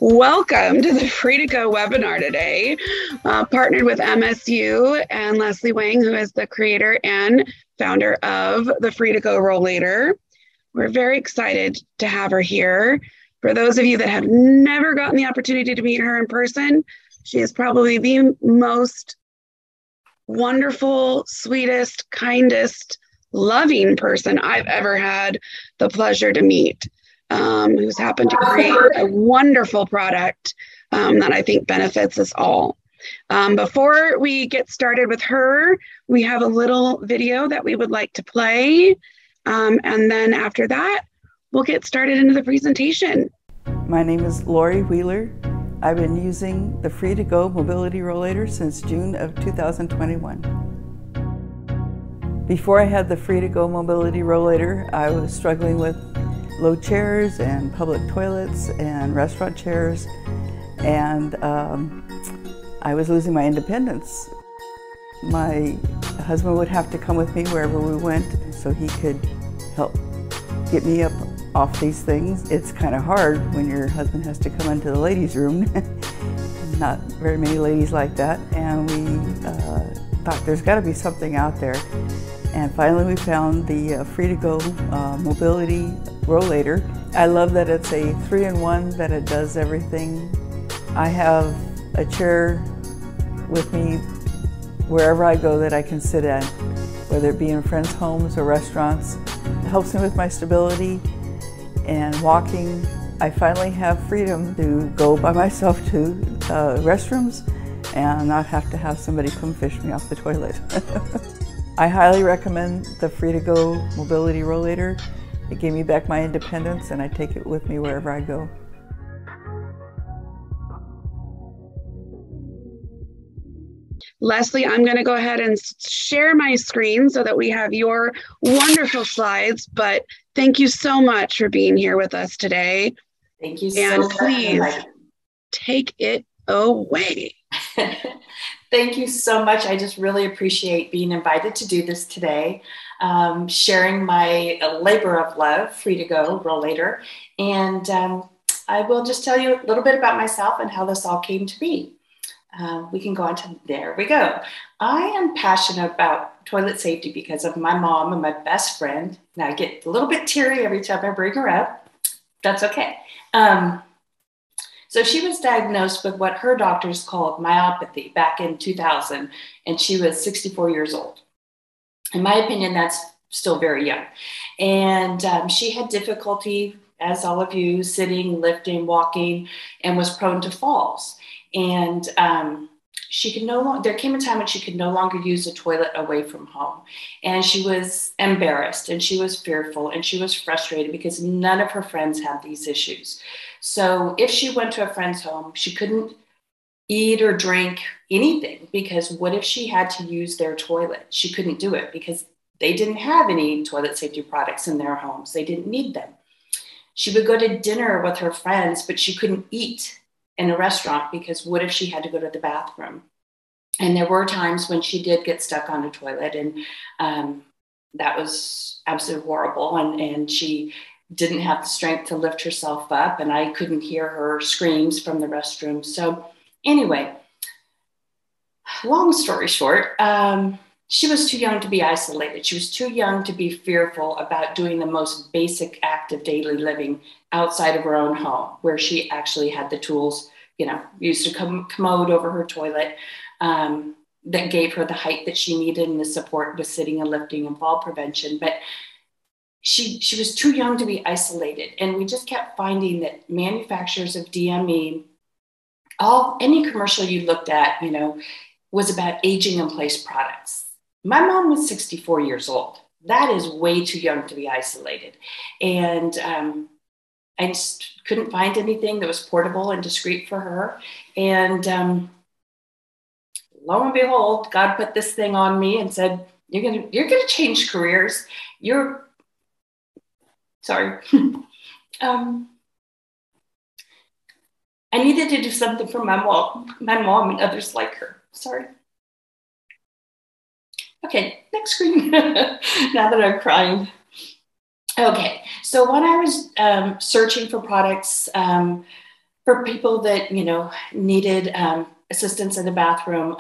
Welcome to the Free2Go webinar today, partnered with MSU and Leslie Wang, who is the creator and founder of the Free2Go Rollator. We're very excited to have her here. For those of you that have never gotten the opportunity to meet her in person, she is probably the most wonderful, sweetest, kindest, loving person I've ever had the pleasure to meet. Who's happened to create a wonderful product that I think benefits us all. Before we get started with her, we have a little video that we would like to play. And then after that, we'll get started into the presentation. My name is Lori Wheeler. I've been using the Free2Go Mobility Rollator since June of 2021. Before I had the Free2Go Mobility Rollator, I was struggling with low chairs and public toilets and restaurant chairs, and I was losing my independence. My husband would have to come with me wherever we went so he could help get me up off these things. It's kind of hard when your husband has to come into the ladies' room. Not very many ladies like that, and we thought there's got to be something out there. And finally we found the Free2Go Mobility Rollator. I love that it's a 3-in-1, that it does everything. I have a chair with me wherever I go that I can sit at, whether it be in friends' homes or restaurants. It helps me with my stability and walking. I finally have freedom to go by myself to restrooms and not have to have somebody come fish me off the toilet. I highly recommend the Free2Go Mobility Rollator. It gave me back my independence, and I take it with me wherever I go. Leslie, I'm going to go ahead and share my screen so that we have your wonderful slides, but thank you so much for being here with us today. Thank you so and much. Please take it away. Thank you so much. I just really appreciate being invited to do this today, sharing my labor of love, Free2Go Rollator. And I will just tell you a little bit about myself and how this all came to be. We can go on to, there we go. I am passionate about toilet safety because of my mom and my best friend. Now I get a little bit teary every time I bring her up. That's okay. So she was diagnosed with what her doctors called myopathy back in 2000, and she was 64 years old. In my opinion, that's still very young. And she had difficulty, as all of you, sitting, lifting, walking, and was prone to falls. And she could no longer, there came a time when she could no longer use the toilet away from home. And she was embarrassed, and she was fearful, and she was frustrated because none of her friends had these issues. So if she went to a friend's home, she couldn't eat or drink anything, because what if she had to use their toilet? She couldn't do it because they didn't have any toilet safety products in their homes. They didn't need them. She would go to dinner with her friends, but she couldn't eat in a restaurant because what if she had to go to the bathroom? And there were times when she did get stuck on a toilet, and that was absolutely horrible. And she didn't have the strength to lift herself up, and I couldn't hear her screams from the restroom. So anyway, long story short, she was too young to be isolated. She was too young to be fearful about doing the most basic act of daily living outside of her own home, where she actually had the tools, used a commode over her toilet that gave her the height that she needed and the support with sitting and lifting and fall prevention. But she was too young to be isolated. And we just kept finding that manufacturers of DME, any commercial you looked at, was about aging in place products. My mom was 64 years old. That is way too young to be isolated. And I just couldn't find anything that was portable and discreet for her. And lo and behold, God put this thing on me and said, you're gonna change careers. Sorry. I needed to do something for my mom and others like her. Sorry. Okay, next screen. Now that I'm crying. Okay, so when I was searching for products, for people that, you know, needed assistance in the bathroom,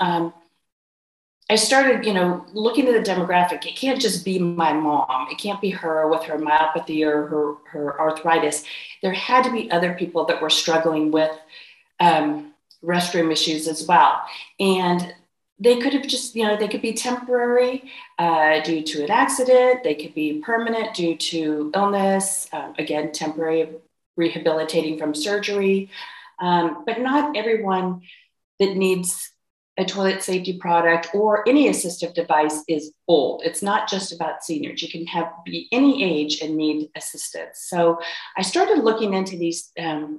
I started, you know, looking at the demographic. It can't just be my mom. It can't be her with her myopathy or her arthritis. There had to be other people that were struggling with restroom issues as well. And they could have just, you know, they could be temporary due to an accident. They could be permanent due to illness, again, temporary, rehabilitating from surgery. But not everyone that needs a toilet safety product or any assistive device is old. It's not just about seniors. You can be any age and need assistance. So I started looking into these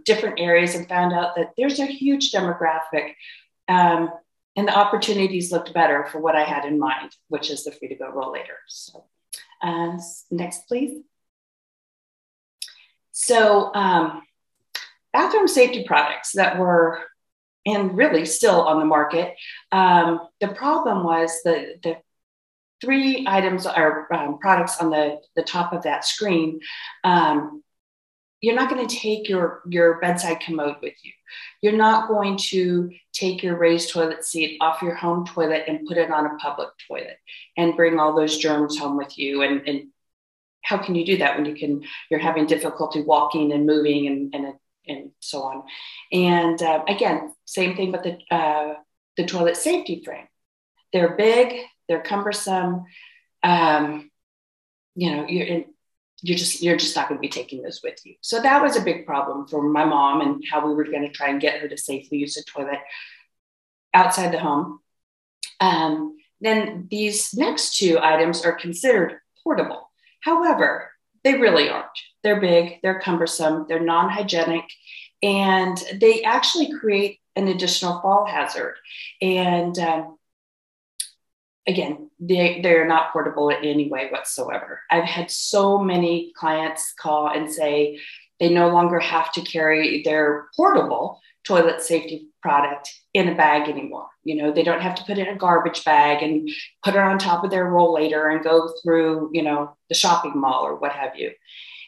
different areas and found out that there's a huge demographic, and the opportunities looked better for what I had in mind, which is the Free2Go Rollator. So next, please. So bathroom safety products that were, and really still on the market. The problem was the three items or products on the top of that screen. You're not going to take your bedside commode with you. You're not going to take your raised toilet seat off your home toilet and put it on a public toilet and bring all those germs home with you. And how can you do that when you're having difficulty walking and moving and so on. And again, same thing with the toilet safety frame. They're big, they're cumbersome. You know, you're just not going to be taking those with you. So that was a big problem for my mom and how we were going to try and get her to safely use the toilet outside the home. Then these next two items are considered portable. However, they really aren't. They're big, they're cumbersome, they're non-hygienic, and they actually create an additional fall hazard. And again, they're not portable in any way whatsoever. I've had so many clients call and say they no longer have to carry their portable toilet safety product in a bag anymore. You know, they don't have to put it in a garbage bag and put it on top of their rollator and go through, you know, the shopping mall or what have you.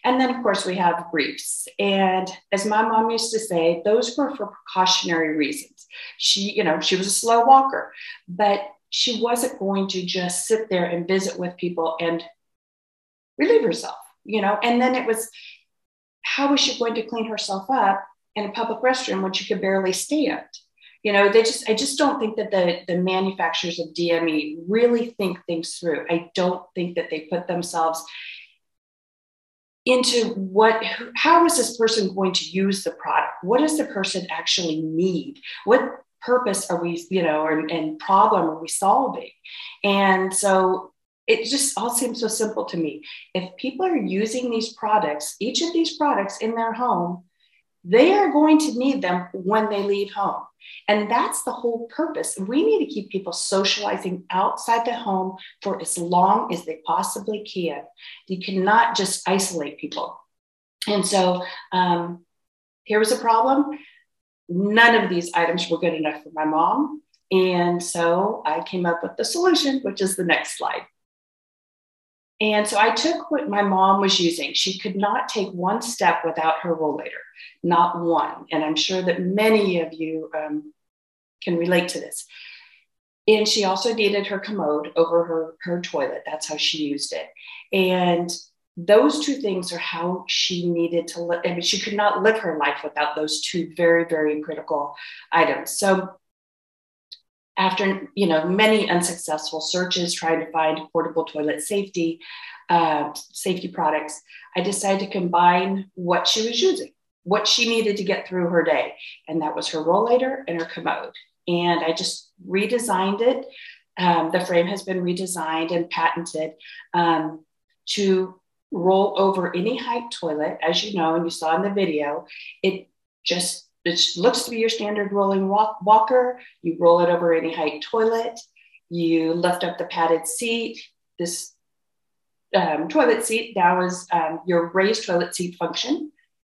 And then, of course, we have briefs. And as my mom used to say, those were for precautionary reasons. She was a slow walker, but she wasn't going to just sit there and visit with people and relieve herself, you know. And then it was, how was she going to clean herself up in a public restroom when she could barely stand? You know, I just don't think that the manufacturers of DME really think things through. I don't think that they put themselves into how is this person going to use the product? What does the person actually need? What purpose are we, you know, and problem are we solving? And so it just all seems so simple to me. If people are using these products, each of these products in their home, they are going to need them when they leave home. And that's the whole purpose. We need to keep people socializing outside the home for as long as they possibly can. You cannot just isolate people. And so here was a problem. None of these items were good enough for my mom. And so I came up with the solution, which is the next slide. And so I took what my mom was using. She could not take one step without her rollator, not one. And I'm sure that many of you can relate to this. And she also needed her commode over her toilet. That's how she used it. And those two things are how she needed to live. I mean, she could not live her life without those two very, very critical items. So after, you know, many unsuccessful searches trying to find portable toilet safety products, I decided to combine what she was using, what she needed to get through her day. And that was her rollator and her commode. And I just redesigned it. The frame has been redesigned and patented to roll over any height toilet. As you know, and you saw in the video, it looks to be your standard rolling walker. You roll it over any height toilet. You lift up the padded seat. This toilet seat now is your raised toilet seat function.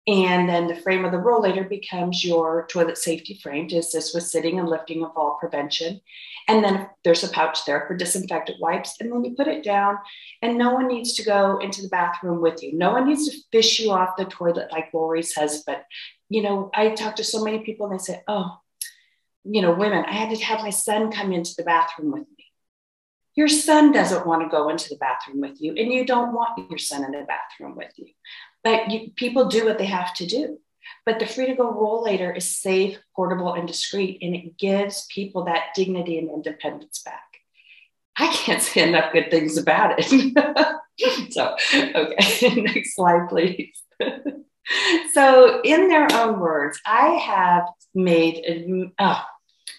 And then the frame of the rollator becomes your toilet safety frame to assist with sitting and lifting and fall prevention. And then there's a pouch there for disinfectant wipes. And then you put it down, and no one needs to go into the bathroom with you. No one needs to fish you off the toilet like Lori says, but you know, I talk to so many people and they say, oh, you know, women, I had to have my son come into the bathroom with me. Your son doesn't want to go into the bathroom with you, and you don't want your son in the bathroom with you. But people do what they have to do. But the Free2Go Rollator is safe, portable, and discreet, and it gives people that dignity and independence back. I can't say enough good things about it. So, okay, next slide, please. So, in their own words, I have made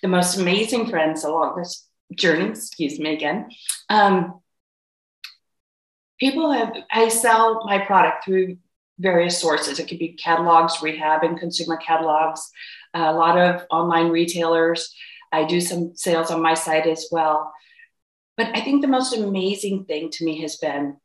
the most amazing friends along this journey. Excuse me again. I sell my product through various sources. It could be catalogs, rehab and consumer catalogs, a lot of online retailers. I do some sales on my site as well. But I think the most amazing thing to me has been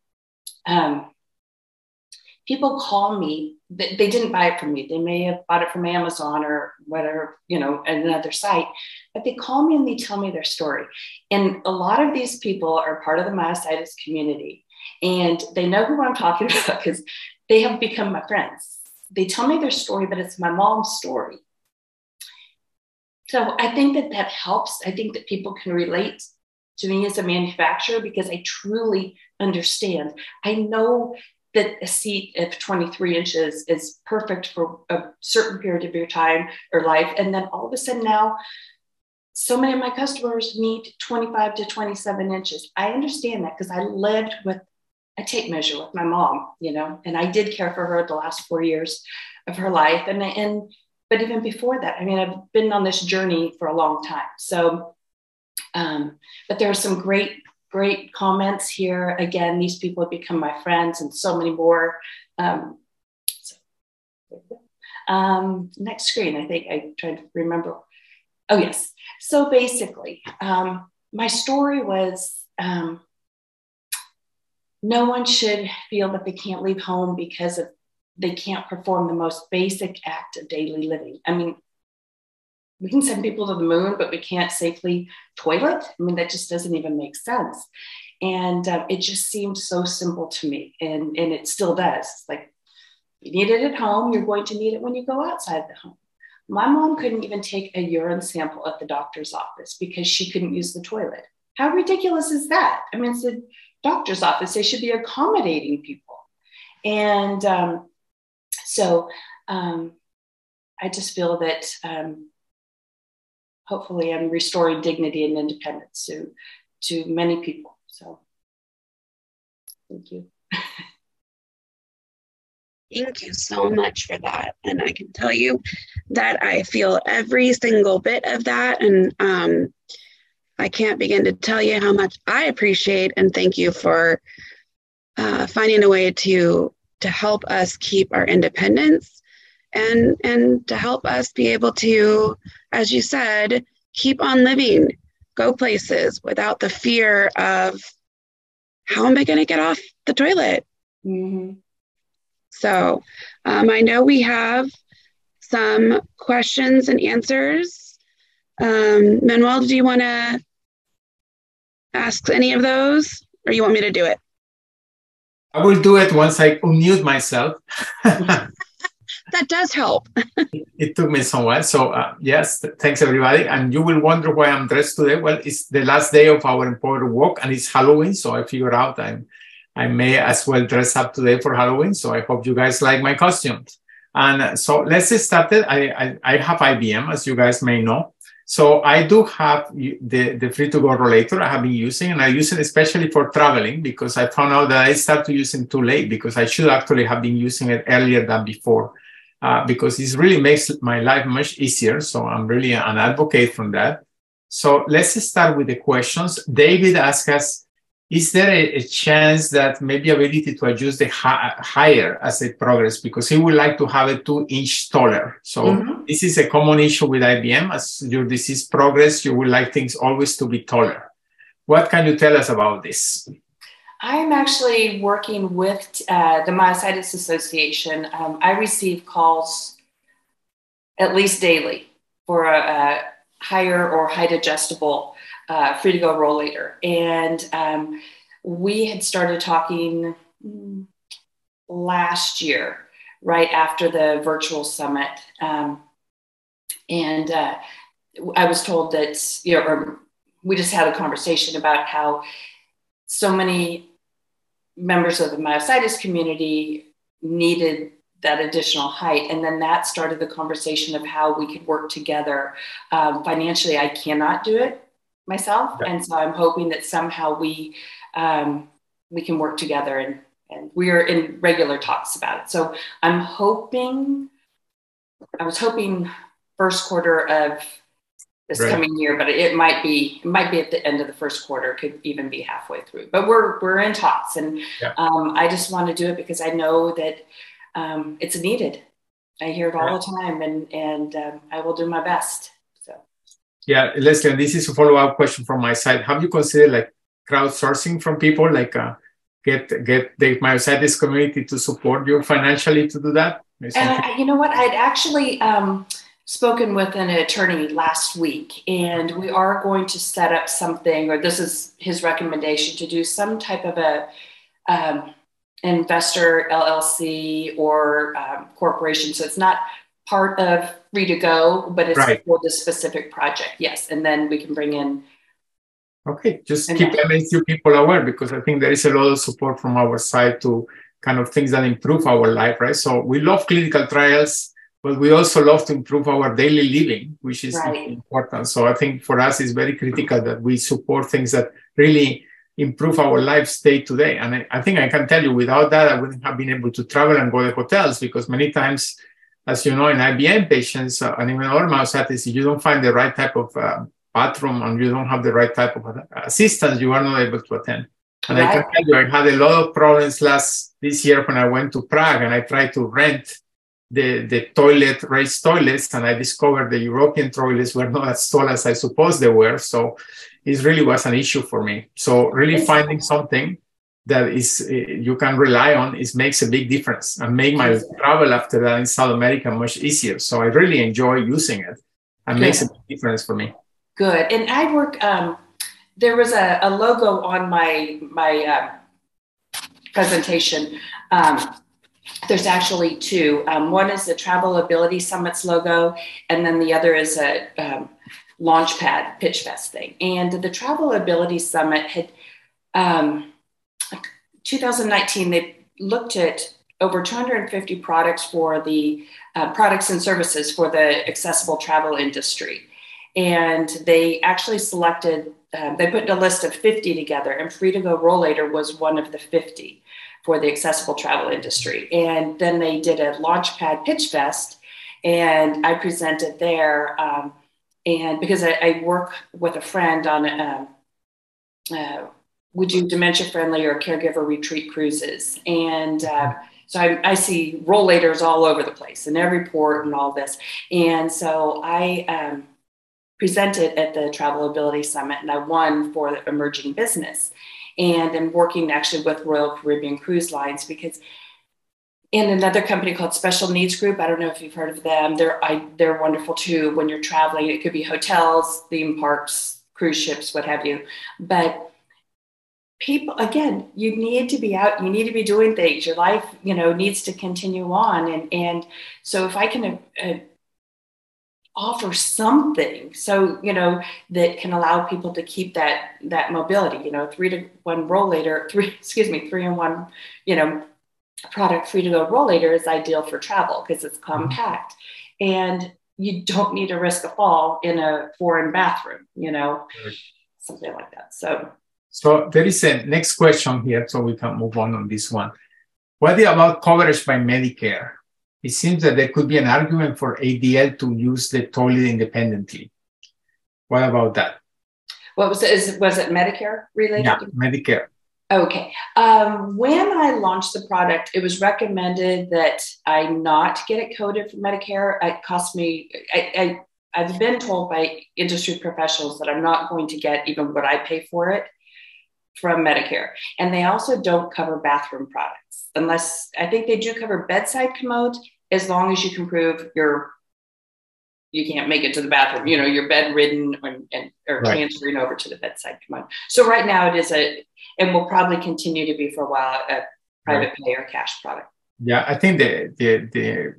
people call me. They didn't buy it from me. They may have bought it from Amazon or whatever, you know, another site. But they call me and they tell me their story. And a lot of these people are part of the myositis community. And they know who I'm talking about because they have become my friends. They tell me their story, but it's my mom's story. So I think that helps. I think that people can relate to me as a manufacturer because I truly understand. I know that a seat of 23 inches is perfect for a certain period of your time or life. And then all of a sudden now, so many of my customers need 25 to 27 inches. I understand that because I lived with a tape measure with my mom, you know, and I did care for her the last 4 years of her life. But even before that, I mean, I've been on this journey for a long time. So, but there are some great comments here. Again, these people have become my friends and so many more. Next screen, I think I'm trying to remember. Oh, yes. So basically, my story was, no one should feel that they can't leave home because they can't perform the most basic act of daily living. I mean, we can send people to the moon, but we can't safely toilet. I mean, that just doesn't even make sense. And it just seemed so simple to me. And it still does. It's like, you need it at home, you're going to need it when you go outside the home. My mom couldn't even take a urine sample at the doctor's office because she couldn't use the toilet. How ridiculous is that? I mean, it's the doctor's office. They should be accommodating people. And so I just feel that hopefully I'm restoring dignity and independence to many people. So thank you. Thank you so much for that. And I can tell you that I feel every single bit of that. And I can't begin to tell you how much I appreciate and thank you for finding a way to help us keep our independence and to help us be able to, as you said, keep on living, go places without the fear of how am I going to get off the toilet? Mm-hmm. So I know we have some questions and answers. Manuel, do you want to ask any of those, or you want me to do it? I will do it once I unmute myself. That does help. It took me some while. So yes, thanks everybody. And you will wonder why I'm dressed today. Well, it's the last day of our Empower Walk and it's Halloween. So I figured out I may as well dress up today for Halloween. So I hope you guys like my costumes. And so let's get started. I have IBM, as you guys may know. So I do have the Free2Go Rollator I have been using, and I use it especially for traveling because I found out that I started using too late because I should actually have been using it earlier than before because it really makes my life much easier. So I'm really an advocate from that. So let's start with the questions. David asked us, is there a chance that maybe ability to adjust the higher as it progresses because he would like to have it 2 inches taller. So this is a common issue with IBM. As your disease progresses, you would like things always to be taller. What can you tell us about this? I'm actually working with the Myositis Association. I receive calls at least daily for a higher or height adjustable Free2Go Rollator. And we had started talking last year right after the virtual summit. And I was told that, or we just had a conversation about how so many members of the myositis community needed that additional height. And then that started the conversation of how we could work together. Financially, I cannot do it myself. Yeah. And so I'm hoping that somehow we can work together, and we are in regular talks about it. So I was hoping first quarter of this coming year, but it might be at the end of the first quarter, could even be halfway through, but we're in talks. And I just want to do it because I know that it's needed. I hear it all the time, and I will do my best. So yeah, Leslie, this is a follow-up question from my side. Have you considered like crowdsourcing from people, like get the myositis community to support you financially to do that? You know what, I'd actually spoken with an attorney last week, and we are going to set up something, or this is his recommendation, to do some type of a investor LLC or corporation. So it's not part of Free2Go, but it's for the specific project. Yes. And then we can bring in. Okay. Just keep MSU people aware, because I think there is a lot of support from our side to kind of things that improve our life, right? So we love clinical trials, but we also love to improve our daily living, which is important. So I think for us, it's very critical that we support things that really improve our lives day to day. And I think I can tell you, without that, I wouldn't have been able to travel and go to hotels, because many times, as you know, in IBM patients and even other myositis, if you don't find the right type of bathroom and you don't have the right type of assistance, you are not able to attend. And I can tell you, I had a lot of problems this year when I went to Prague and I tried to rent the raised toilets, and I discovered the European toilets were not as tall as I suppose they were. So it really was an issue for me. So really finding something that is you can rely on makes a big difference, and make my travel after that in South America much easier. So I really enjoy using it, and makes a big difference for me. Good. And I work, there was a logo on my presentation. There's actually two. One is the Travel Ability Summits logo, and then the other is a Launchpad Pitch Fest thing. And the Travel Ability Summit had, 2019, they looked at over 250 products for the products and services for the accessible travel industry. And they actually selected, they put a list of 50 together, and Free2Go Rollator was one of the 50 for the accessible travel industry. And then they did a Launchpad Pitch Fest, and I presented there. And because I work with a friend on we do dementia-friendly or caregiver retreat cruises. And so I see rollators all over the place, in every port and all this. And so I presented at the Travel Ability Summit, and I won for the emerging business. And I'm working actually with Royal Caribbean Cruise Lines, because in another company called Special Needs Group, I don't know if you've heard of them, they're wonderful too. When you're traveling, it could be hotels, theme parks, cruise ships, what have you. But people, again, you need to be out, you need to be doing things. Your life, needs to continue on. And so if I can offer something, so, that can allow people to keep that mobility, 3-in-1 rollator, 3-in-1, product Free2Go Rollator is ideal for travel because it's compact, and you don't need to risk a fall in a foreign bathroom, something like that. So there is a next question here, so we can move on this one. What about coverage by Medicare? It seems that there could be an argument for ADL to use the toilet independently. What about that? What was it? Was it Medicare related? Yeah, Medicare. Okay. When I launched the product, it was recommended that I not get it coded for Medicare. It cost me, I've been told by industry professionals that I'm not going to get even what I pay for it from Medicare. And they also don't cover bathroom products, unless, I think they do cover bedside commodes, as long as you can prove you can't make it to the bathroom, you're bedridden or transferring over to the bedside commode. So right now it is and will probably continue to be for a while, a private pay or cash product. Yeah, I think the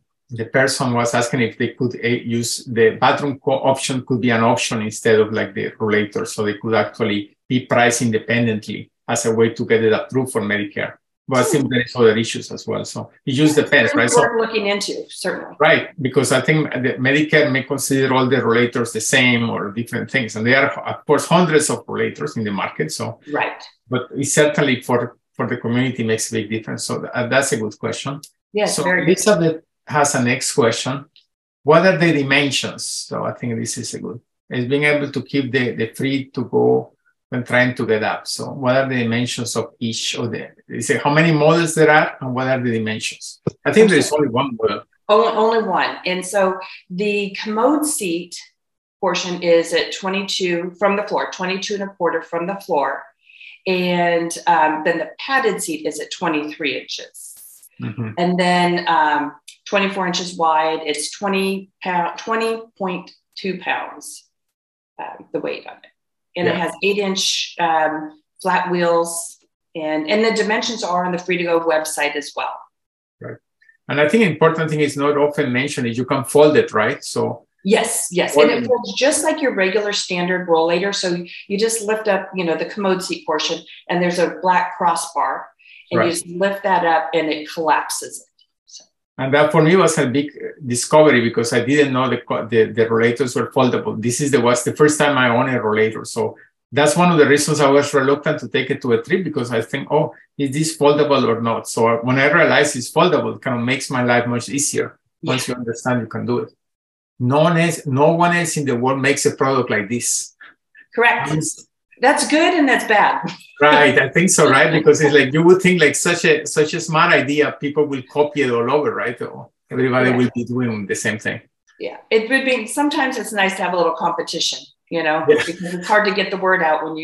person was asking if they could use the bathroom option could be an option instead of like the rollator, so they could actually be priced independently as a way to get it approved for Medicare. But I think there is other issues as well. So it just depends, right? It's worth looking into, certainly. Right, because I think the Medicare may consider all the rollators the same or different things. And there are, of course, hundreds of rollators in the market. So, right. But it certainly for the community makes a big difference. So that's a good question. Yes, so very Elizabeth good. Has a next question. What are the dimensions? So I think this is a good. It's being able to keep the Free2Go when trying to get up. So what are the dimensions of each of the, how many models there are and what are the dimensions? I think there's only one model. Only one. And so the commode seat portion is at 22 from the floor, 22 and a quarter from the floor. And then the padded seat is at 23 inches. Mm-hmm. And then 24 inches wide, it's 20.2 pounds, the weight of it. And it has 8-inch flat wheels, and the dimensions are on the Free2Go website as well. Right. And I think an important thing is not often mentioned is you can fold it, right? So yes. And it folds just like your regular standard rollator. So you just lift up, the commode seat portion, and there's a black crossbar, and you just lift that up and it collapses it. So. And that for me was a big discovery because I didn't know the rollators were foldable. This was the first time I owned a rollator. So that's one of the reasons I was reluctant to take it to a trip, because I think, oh, is this foldable or not? So when I realized it's foldable, it kind of makes my life much easier. Once you understand you can do it. No one else in the world makes a product like this. Correct. That's good and that's bad. Right, I think so, right? Because it's like you would think like such a smart idea, people will copy it all over, right? Or everybody will be doing the same thing. Yeah, it would be. Sometimes it's nice to have a little competition, because it's hard to get the word out when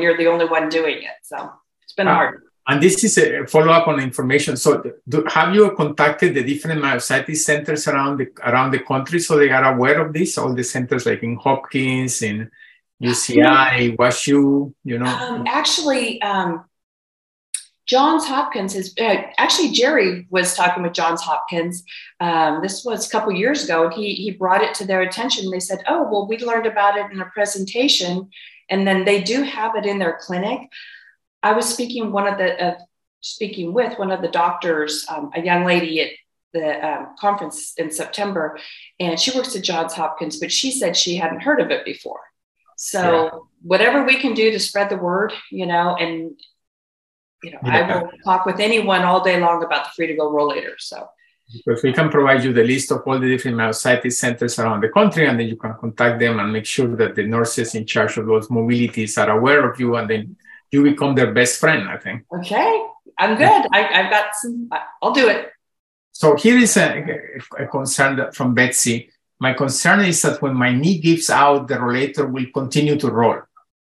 you're the only one doing it. So it's been hard. And this is a follow-up on information. So have you contacted the different myositis centers around the country so they are aware of this? All the centers like in Hopkins, in UCI, WashU, Actually, Johns Hopkins is actually Jerry was talking with Johns Hopkins. This was a couple years ago, and he brought it to their attention. They said, "Oh, well, we learned about it in a presentation, and then they do have it in their clinic." I was speaking with one of the doctors, a young lady at the conference in September, and she works at Johns Hopkins, but she said she hadn't heard of it before. So whatever we can do to spread the word, I will talk with anyone all day long about the Free2Go Rollator. So because we can provide you the list of all the different myositis centers around the country, and then you can contact them and make sure that the nurses in charge of those mobilities are aware of you, and then you become their best friend, I think. Okay, I'm good. I've got some, I'll do it. So here is a concern from Betsy. My concern is that when my knee gives out, the rollator will continue to roll.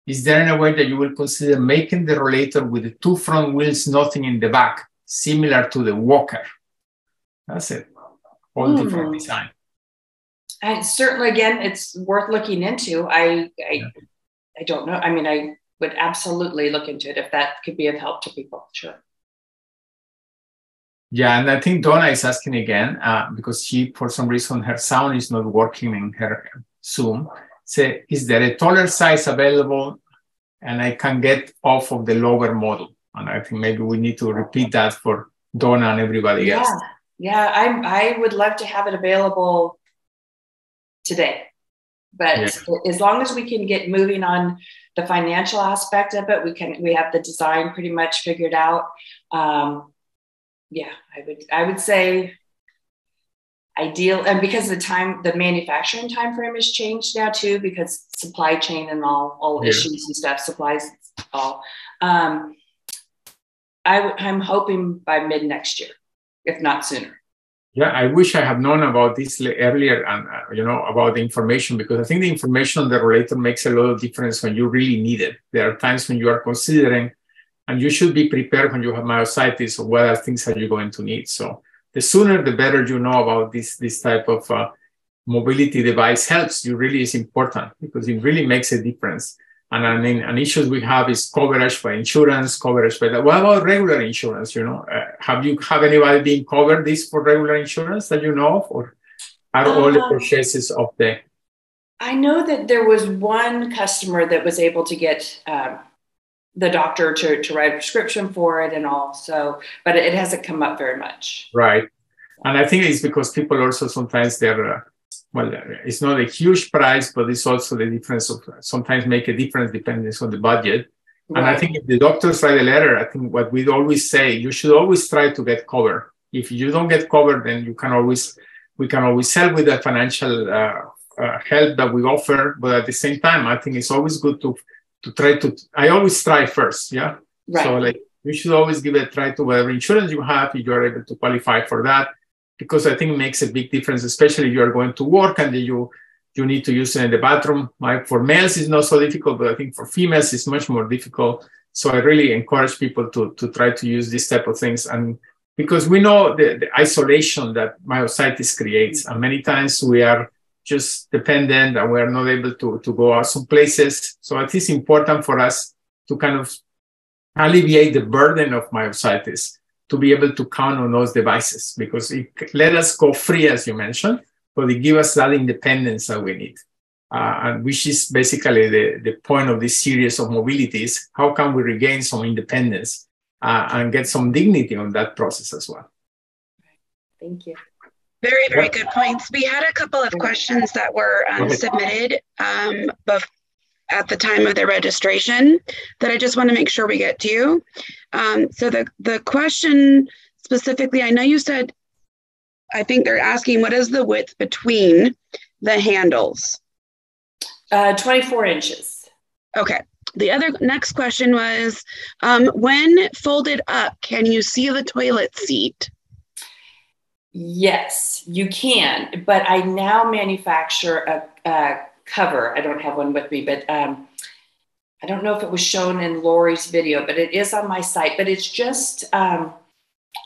Is there any way that you will consider making the rollator with the 2 front wheels, nothing in the back, similar to the walker? That's it. All different design. And certainly, again, it's worth looking into. I don't know. I mean, I would absolutely look into it if that could be of help to people. Sure. Yeah, and I think Donna is asking again because for some reason, her sound is not working in her Zoom. Say, is there a taller size available and I can get off of the lower model? And I think maybe we need to repeat that for Donna and everybody else. Yeah, I would love to have it available today. But as long as we can get moving on the financial aspect of it, we have the design pretty much figured out. I would say ideal, and because the manufacturing time frame has changed now too, because supply chain and all issues and stuff, supplies all. I'm hoping by mid next year, if not sooner. Yeah, I wish I had known about this earlier and about the information, because I think the information on the rollator makes a lot of difference when you really need it. There are times when you are considering, and you should be prepared when you have myositis, or what things are you going to need. So the sooner, the better you know about this type of mobility device helps you really is important, because it really makes a difference. And I mean, an issue we have is coverage by insurance, coverage by that. What about regular insurance? You know, have anybody been covered this for regular insurance that you know of, or are all the purchases of the? I know that there was one customer that was able to get the doctor to write a prescription for it and all. So, but it hasn't come up very much. Right. And I think it's because people also sometimes they're, well, it's not a huge price, but it's also the difference of sometimes make a difference depending on the budget. Right. And I think if the doctors write a letter, I think what we always say, you should always try to get covered. If you don't get covered, then we can always help with the financial help that we offer. But at the same time, I think it's always good to try to, I always try first. Yeah. Right. So like you should always give it a try to whatever insurance you have, if you're able to qualify for that. Because I think it makes a big difference, especially if you're going to work and you need to use it in the bathroom. For males, it's not so difficult, but I think for females, it's much more difficult. So I really encourage people to try to use this type of things. And because we know the isolation that myositis creates, and many times we are just dependent and we are not able to go out some places. So it is important for us to kind of alleviate the burden of myositis, to be able to count on those devices, because it let us go free, as you mentioned, but it gives us that independence that we need, and which is basically the point of this series of mobilities. How can we regain some independence and get some dignity on that process as well? Thank you. Very, very good points. We had a couple of questions that were submitted at the time of the registration that I just want to make sure we get to. So the question specifically, I know you said, I think they're asking, what is the width between the handles? 24 inches. Okay. The next question was, when folded up, can you see the toilet seat? Yes, you can, but I now manufacture a cover. I don't have one with me, but I don't know if it was shown in Lori's video, but it is on my site. But it's just,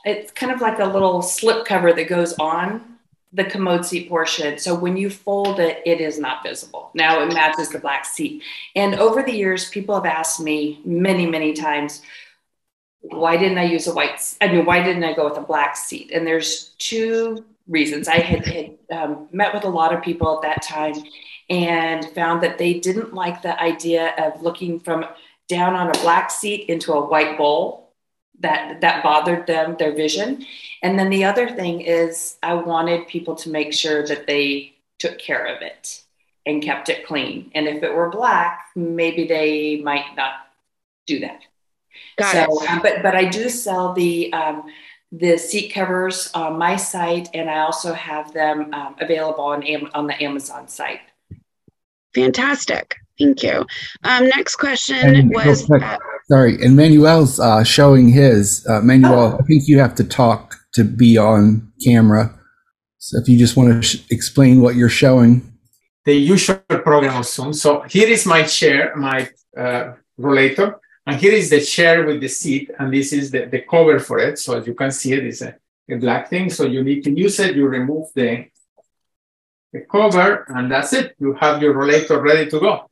it's kind of like a little slip cover that goes on the commode seat portion. So when you fold it, it is not visible. Now it matches the black seat. And over the years, people have asked me many, many times, why didn't I use why didn't I go with a black seat? And there's two reasons. I had met with a lot of people at that time and found that they didn't like the idea of looking from down on a black seat into a white bowl. That bothered them, their vision. And then the other thing is I wanted people to make sure that they took care of it and kept it clean. And if it were black, maybe they might not do that. Got it. But I do sell the seat covers on my site, and I also have them available on the Amazon site. Fantastic. Thank you. Next question was... sorry, and Manuel's showing his. Manuel, I think you have to talk to be on camera. So if you just want to explain what you're showing. The usual program of Zoom. So here is my chair, my rollator. And here is the chair with the seat, and this is the cover for it. So as you can see, it is a black thing. So you need to use it. You remove the cover, and that's it. You have your rollator ready to go.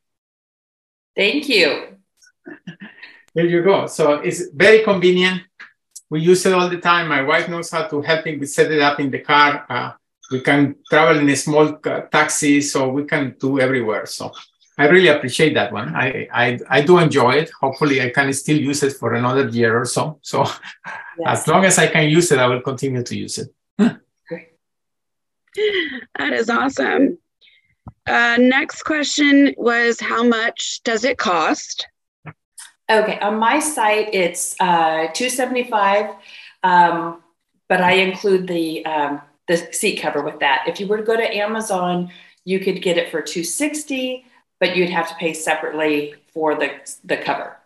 Thank you. There you go. So it's very convenient. We use it all the time. My wife knows how to help me set it up in the car. We can travel in a small taxi, so we can do everywhere. So I really appreciate that one. I do enjoy it. Hopefully I can still use it for another year or so. So yes. As long as I can use it, I will continue to use it. Great. That is awesome. Next question was, how much does it cost? Okay, on my site, it's $275, but I include the seat cover with that. If you were to go to Amazon, you could get it for $260, but you'd have to pay separately for the cover.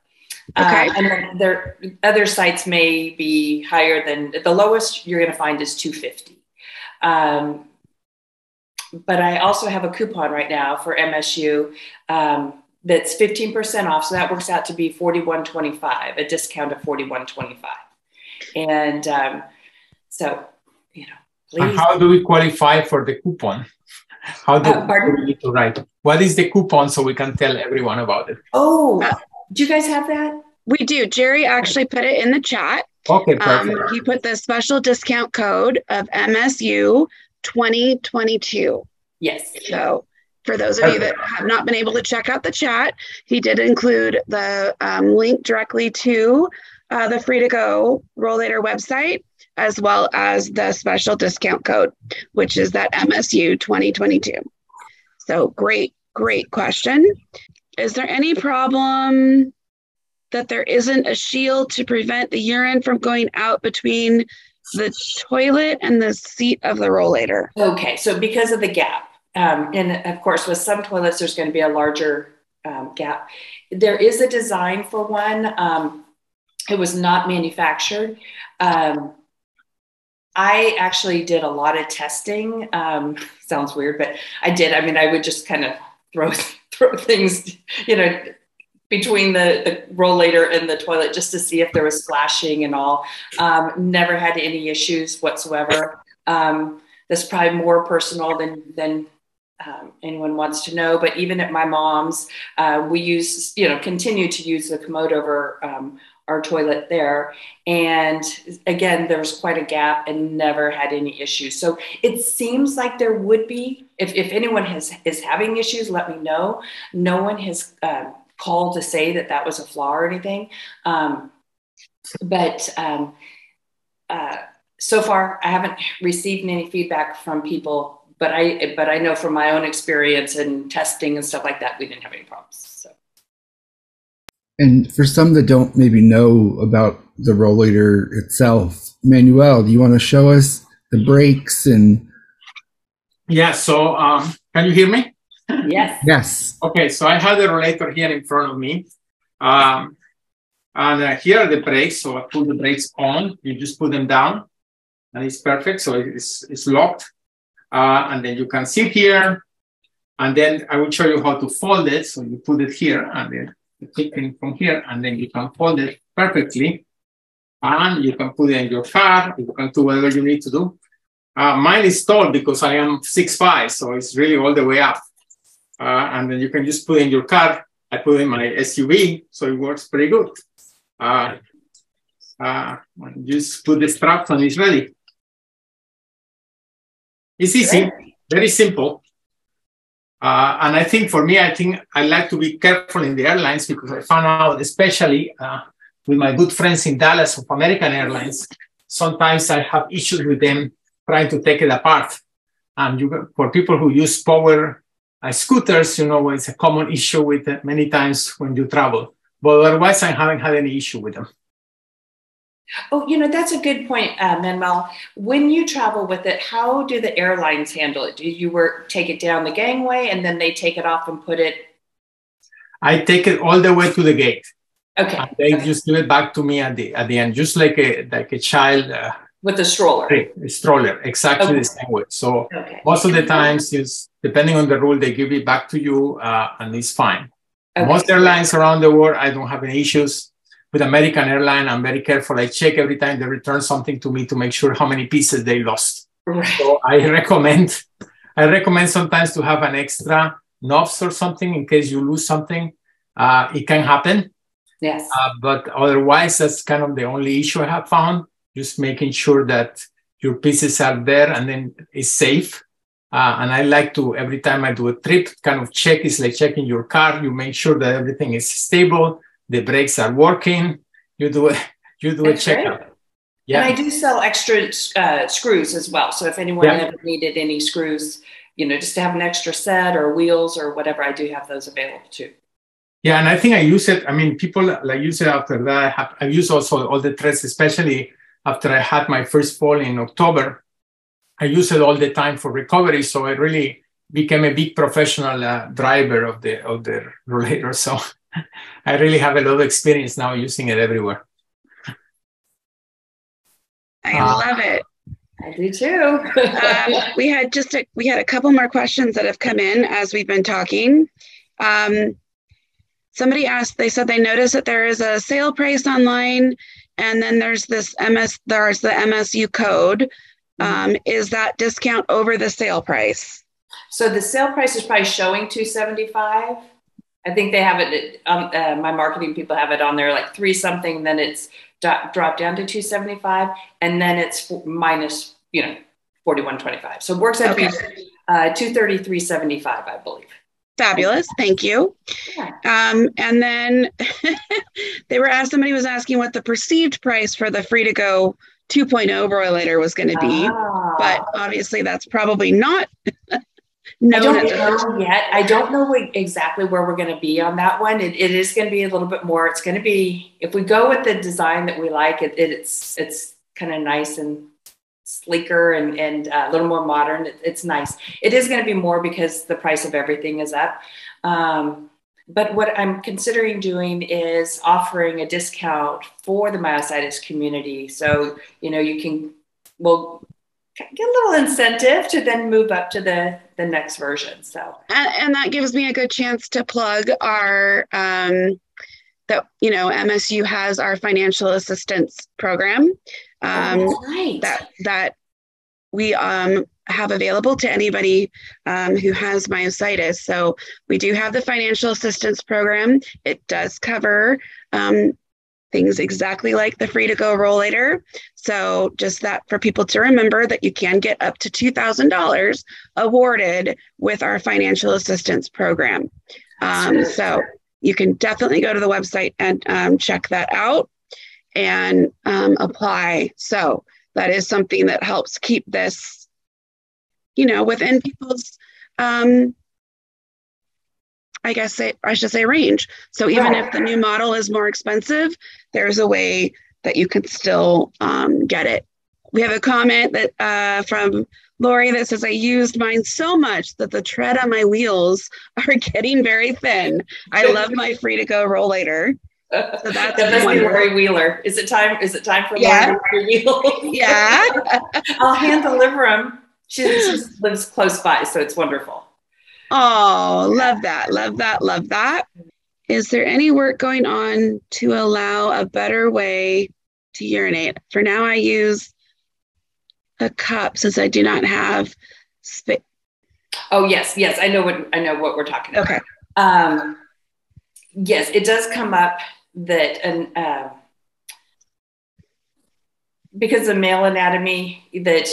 Okay. And then other sites may be higher than the lowest you're going to find is $250. But I also have a coupon right now for MSU that's 15% off. So that works out to be $41.25, a discount of $41.25. And so, please. And how do we qualify for the coupon? How do Pardon? we need to write? What is the coupon so we can tell everyone about it? Oh, do you guys have that? We do. Jerry actually put it in the chat. Okay, perfect. He put the special discount code of MSU 2022. Yes. So for those of you that have not been able to check out the chat, he did include the link directly to the Free2Go Rollator website, as well as the special discount code, which is that MSU 2022. So great question. Is there any problem that there isn't a shield to prevent the urine from going out between the toilet and the seat of the rollator? Okay, so because of the gap, and of course with some toilets there's going to be a larger gap. There is a design for one. It was not manufactured. I actually did a lot of testing. Sounds weird, but I did. I mean, I would just kind of throw things, between the rollator and the toilet just to see if there was splashing and all. Never had any issues whatsoever. That's probably more personal than anyone wants to know. But even at my mom's, we continue to use the commode over our toilet there. And again, there was quite a gap and never had any issues. So it seems like there would be, if anyone is having issues, let me know. No one has called to say that was a flaw or anything. But so far I haven't received any feedback from people, but I know from my own experience and testing and stuff like that, we didn't have any problems. So. And for some that don't maybe know about the rollator itself, Manuel, do you want to show us the brakes and? Yeah, so can you hear me? Yes. Yes. Okay, so I have the rollator here in front of me. And here are the brakes. So I put the brakes on. You just put them down. And it's perfect. So it's locked. And then you can sit here. And then I will show you how to fold it. So you put it here. And then you click in from here. And then you can fold it perfectly. And you can put it in your car. You can do whatever you need to do. Mine is tall because I am 6'5". So it's really all the way up. And then you can just put it in your car. I put it in my SUV, so it works pretty good. Just put the straps and it's ready. It's easy, very simple. And I think for me, I like to be careful in the airlines because I found out, especially with my good friends in Dallas of American Airlines, sometimes I have issues with them trying to take it apart. And for people who use power scooters, it's a common issue with many times when you travel. But otherwise, I haven't had any issue with them. Oh, that's a good point, Manuel. When you travel with it, how do the airlines handle it? Do you take it down the gangway and then they take it off and put it? I take it all the way to the gate. Okay. And they just give it back to me at the end, just like a child. With a stroller. A stroller, exactly the same way. So most of the times, depending on the rule, they give it back to you and it's fine. Most airlines around the world, I don't have any issues. With American Airlines, I'm very careful. I check every time they return something to me to make sure how many pieces they lost. Right. So I recommend sometimes to have an extra knobs or something in case you lose something. It can happen. Yes. But otherwise, that's kind of the only issue I have found. Just making sure that your pieces are there and then it's safe. And I like to, every time I do a trip, kind of check. It's like checking your car. You make sure that everything is stable. The brakes are working. You do a checkup. Yeah. And I do sell extra screws as well. So if anyone ever needed any screws, just to have an extra set or wheels or whatever, I do have those available too. Yeah, and I think I use it. I mean, people like use it after that. I use also all the threads, especially after I had my first fall in October. I use it all the time for recovery. So I really became a big professional driver of the rollator. So I really have a lot of experience now using it everywhere. I love it. I do too. We had a couple more questions that have come in as we've been talking. Somebody asked, they said they noticed that there is a sale price online, and then there's the MSU code. Is that discount over the sale price? So the sale price is probably showing $275. I think they have it. My marketing people have it on there like 3 something. Then it's dropped down to $275, and then it's minus, $41.25. So it works out to be $233.75, I believe. Fabulous. Thank you. Yeah. And then somebody was asking what the perceived price for the Free2Go 2.0 rollator was going to be, but obviously that's probably not known. I don't know yet. I don't know exactly where we're going to be on that one. It is going to be a little bit more. It's going to be, if we go with the design that we like, it's kind of nice and sleeker and a little more modern. It's nice. It is going to be more because the price of everything is up. But what I'm considering doing is offering a discount for the myositis community. So, we'll get a little incentive to then move up to the next version. So, and that gives me a good chance to plug our, MSU has our financial assistance program. Right. that we have available to anybody who has myositis. So we do have the financial assistance program. It does cover things exactly like the Free2Go Rollator. So just that for people to remember that you can get up to $2,000 awarded with our financial assistance program. So you can definitely go to the website and check that out and apply. So that is something that helps keep this, within people's, I should say range. So even if the new model is more expensive, there's a way that you can still get it. We have a comment that from Lori that says, I used mine so much that the tread on my wheels are getting very thin. I love my Free2Go Rollator. So that's Lori Wheeler. Is it time for Lori Wheeler? Yeah. I'll hand deliver them. She lives close by, so it's wonderful. Oh, love that. Love that. Love that. Is there any work going on to allow a better way to urinate? For now, I use a cup since I do not have space. Oh, yes. I know what we're talking about. Okay. Yes, it does come up that, because of male anatomy, that,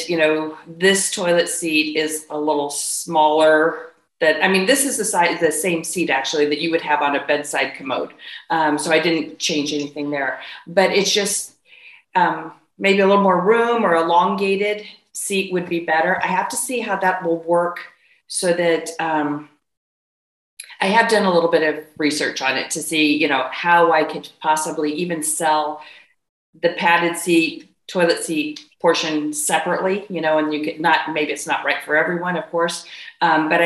this toilet seat is a little smaller. This is the same seat actually that you would have on a bedside commode. So I didn't change anything there, but it's just maybe a little more room or elongated seat would be better. I have to see how that will work so that, I have done a little bit of research on it to see, how I could possibly even sell the padded seat, toilet seat portion separately, and you could maybe it's not right for everyone, of course. But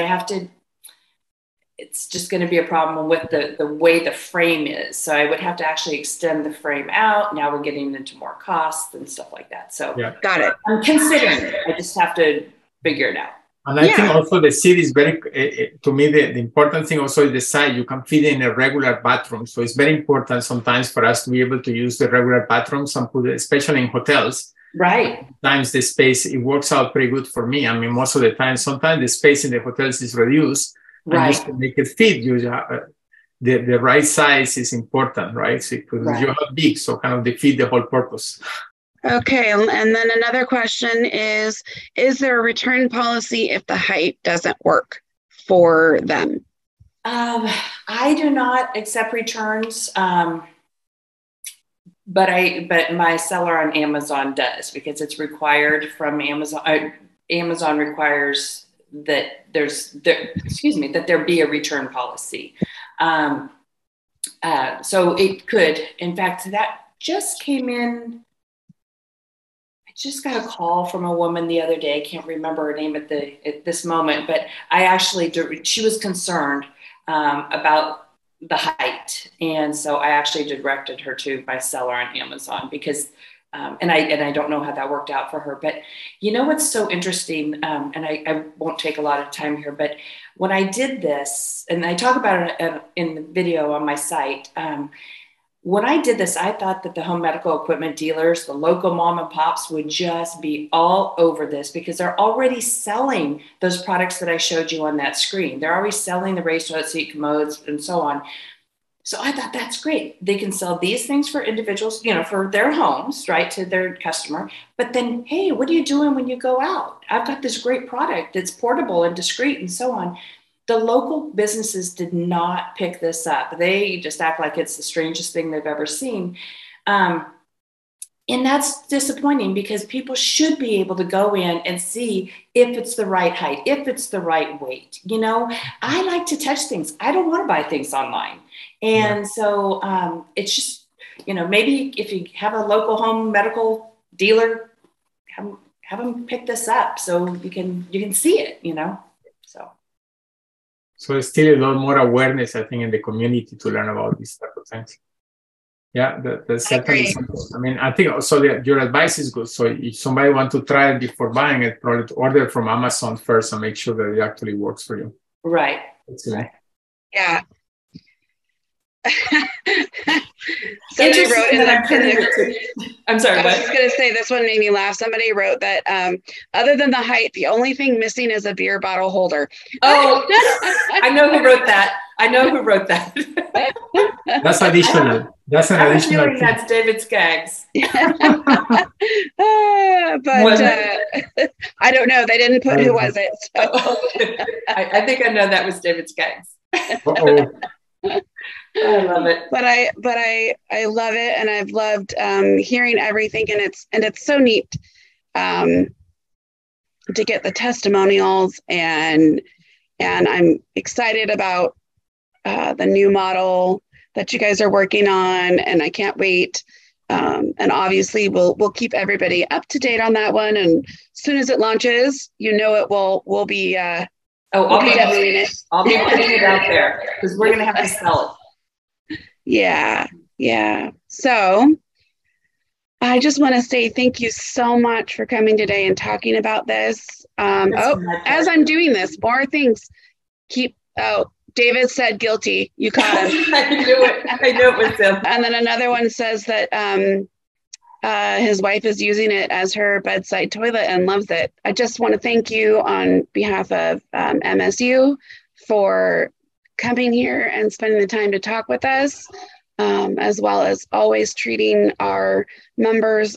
it's just going to be a problem with the way the frame is. So I would have to actually extend the frame out. Now we're getting into more costs and stuff like that. So Got it. I'm considering it. I just have to figure it out. And I think also the seat is very, to me, the important thing also is the size. You can fit in a regular bathroom. So it's very important sometimes for us to be able to use the regular bathrooms, especially in hotels. Right. Sometimes the space, it works out pretty good for me. Most of the time, sometimes the space in the hotels is reduced. Right. And just to make it fit, the right size is important, right? So, because you have big, so kind of defeat the whole purpose. Okay, and then another question is there a return policy if the height doesn't work for them? I do not accept returns, but my seller on Amazon does, because it's required from Amazon. Amazon requires that that there be a return policy. So it could, in fact, that just came in. Just got a call from a woman the other day. I can't remember her name at this moment, but she was concerned about the height. And so I actually directed her to my seller on Amazon because, and I don't know how that worked out for her, but what's so interesting, and I won't take a lot of time here, but when I did this, and I talk about it in the video on my site, when I did this, I thought that the home medical equipment dealers, the local mom and pops, would just be all over this because they're already selling those products that I showed you on that screen. They're already selling the raised toilet seat commodes and so on. So I thought that's great. They can sell these things for individuals, you know, for their homes, right, to their customer. But then, hey, what are you doing when you go out? I've got this great product that's portable and discreet and so on. The local businesses did not pick this up. They just act like it's the strangest thing they've ever seen. And that's disappointing because people should be able to go in and see if it's the right height, if it's the right weight. You know, I like to touch things. I don't want to buy things online. And so it's just, you know, maybe if you have a local home medical dealer, have them pick this up so you can see it, you know, so. So there's still a lot more awareness, I think, in the community to learn about these type of things. Yeah, that's certainly something. I mean, I think also that your advice is good. So if somebody wants to try it before buying it, probably order from Amazon first and make sure that it actually works for you. Right. Right. Yeah. Somebody wrote in I'm sorry, I was just going to say, this one made me laugh. Somebody wrote that other than the height, the only thing missing is a beer bottle holder. Oh, I know who wrote that. That's additional. That's an additional thing. That's David Skaggs. But I don't know. They didn't put who was it. So. I think I know that was David Skaggs. I love it. But I love it, and I've loved hearing everything, and it's so neat to get the testimonials, and I'm excited about the new model that you guys are working on, and I can't wait. And obviously we'll keep everybody up to date on that one, and as soon as it launches, you know, we'll be I'll be demoing it. I'll be putting it out there because we're going to have to sell it. Yeah. So I just want to say thank you so much for coming today and talking about this. As I'm doing this, more things. David said guilty. You caught him. I knew it was him. And then another one says that his wife is using it as her bedside toilet and loves it. I just want to thank you on behalf of MSU for coming here and spending the time to talk with us, as well as always treating our members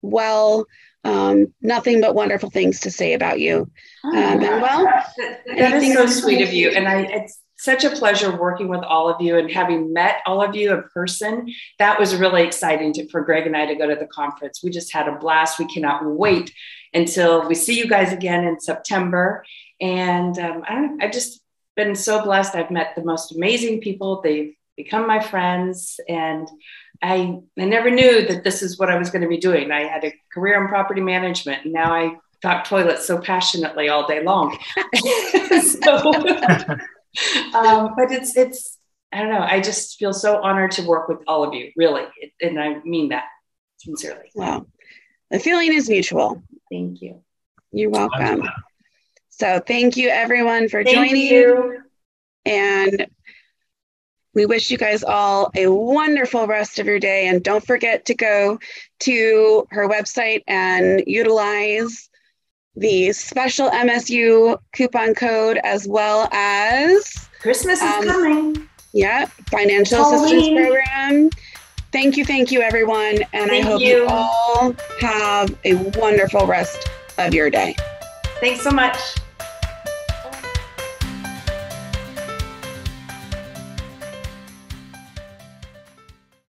well. Nothing but wonderful things to say about you. Manuel? That is so sweet of you. And it's such a pleasure working with all of you and having met all of you in person. That was really exciting for Greg and I to go to the conference. We just had a blast. We cannot wait until we see you guys again in September. And I've just been so blessed. I've met the most amazing people. They've become my friends. And I never knew that this is what I was going to be doing. I had a career in property management, and now I talk toilets so passionately all day long. But it's I don't know. I just feel so honored to work with all of you, really. And I mean that sincerely. Wow. The feeling is mutual. Thank you. You're welcome. So thank you everyone for joining. Thank you. And we wish you guys all a wonderful rest of your day. And don't forget to go to her website and utilize the special MSU coupon code, as well as Christmas is coming. Yeah, financial assistance program. Thank you, everyone. And I hope you all have a wonderful rest of your day. Thanks so much.